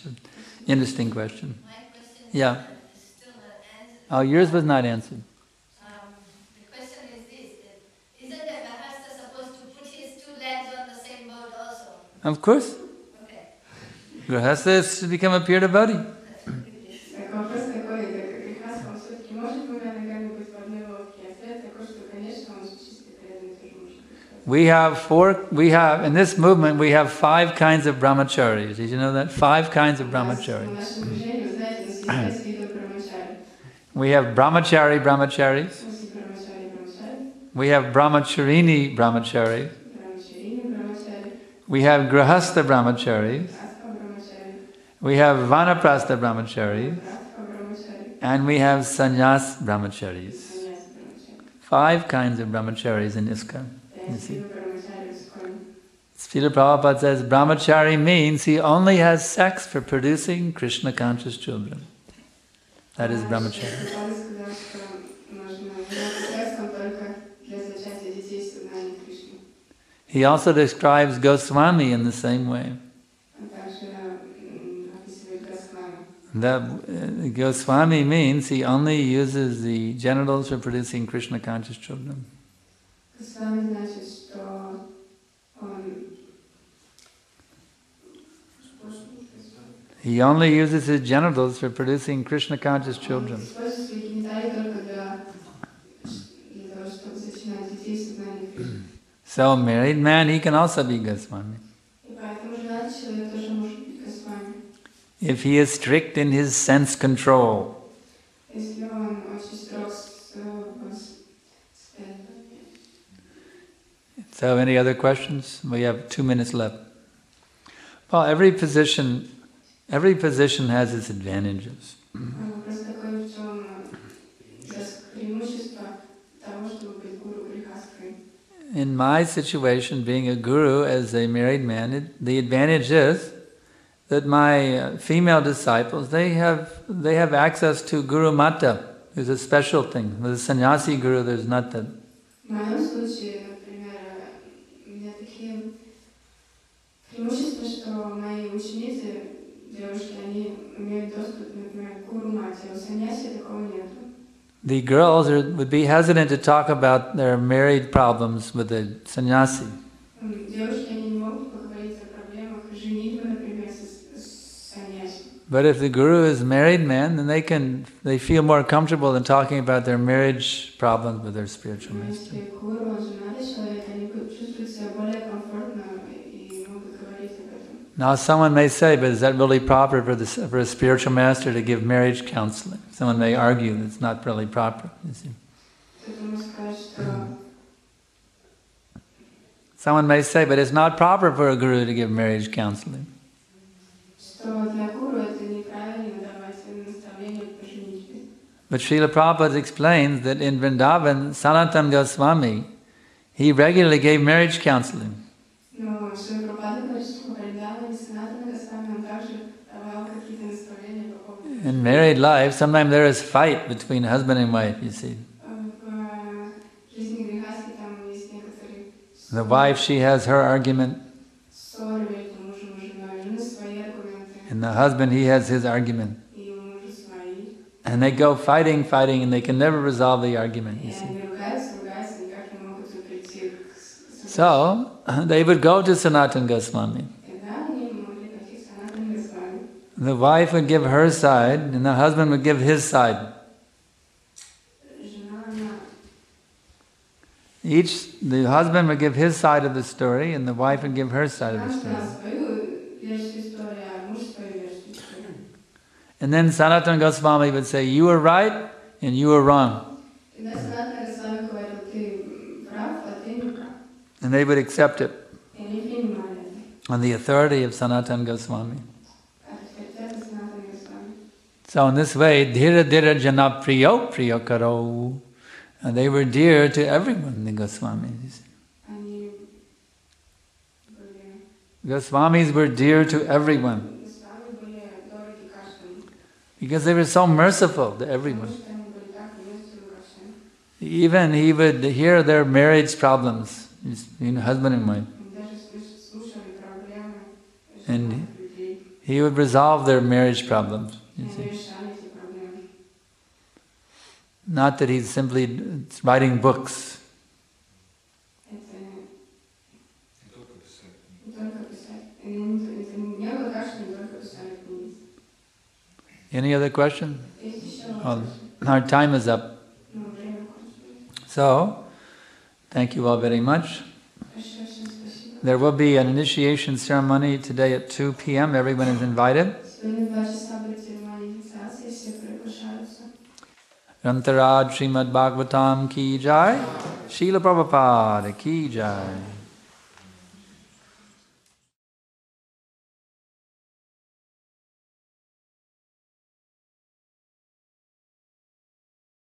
[SPEAKER 2] Interesting question.
[SPEAKER 4] My question
[SPEAKER 2] Yeah.
[SPEAKER 4] is still not answered.
[SPEAKER 2] Oh, yours was not answered.
[SPEAKER 4] The question is this, that isn't the Grihastha supposed to put his two legs on the same boat also?
[SPEAKER 2] Of course.
[SPEAKER 4] Okay.
[SPEAKER 2] Grihastha is to become a pure devotee. We have in this movement, we have 5 kinds of brahmacharis. Did you know that? 5 kinds of brahmacharis. We have brahmacharis. We have brahmacharini brahmacharis. We have grihastha brahmacharis. We have vanaprastha brahmacharis. And we have sannyas brahmacharis. 5 kinds of brahmacharis in ISKCON. You see. Srila Prabhupada says brahmachari means he only has sex for producing Krishna conscious children. That is brahmachari. He also describes Goswami in the same way. That Goswami means he only uses the genitals for producing Krishna conscious children. He only uses his genitals for producing Krishna conscious children. So a married man, he can also be Goswami. If he is strict in his sense control. So any other questions? We have 2 minutes left. Well, every position has its advantages. In my situation, being a guru as a married man, the advantage is that my female disciples, they have access to Guru Mata. There's a special thing. With a sannyasi guru, there's not that. The girls would be hesitant to talk about their married problems with a sannyasi. But if the guru is a married man, then they feel more comfortable in talking about their marriage problems with their spiritual master. Now someone may say, but is that really proper for a spiritual master to give marriage counseling? Someone may argue that it's not really proper. You see. Someone may say, but it's not proper for a guru to give marriage counseling. But Srila Prabhupada explains that in Vrindavan, Sanatana Goswami, he regularly gave marriage counseling. In married life, sometimes there is fight between husband and wife, you see. The wife, she has her argument. And the husband, he has his argument. And they go fighting, and they can never resolve the argument, you see. So, they would go to Sanatana Goswami. The wife would give her side, and the husband would give his side. The husband would give his side of the story, and the wife would give her side of the story. And then Sanatana Goswami would say, you were right, and you were wrong. And they would accept it on the authority of Sanatana Goswami. So in this way, dhira dhira jana priyo priyo karo. And they were dear to everyone, the Goswamis. Goswamis were dear to everyone. Because they were so merciful to everyone. Even he would hear their marriage problems, husband and wife. And he would resolve their marriage problems, you see. Not that he's simply writing books. Any other question? Oh, our time is up. So, thank you all very much. There will be an initiation ceremony today at 2 p.m. Everyone is invited. Rantaraj Srimad Bhagavatam ki jai, Srila Prabhupada ki jai.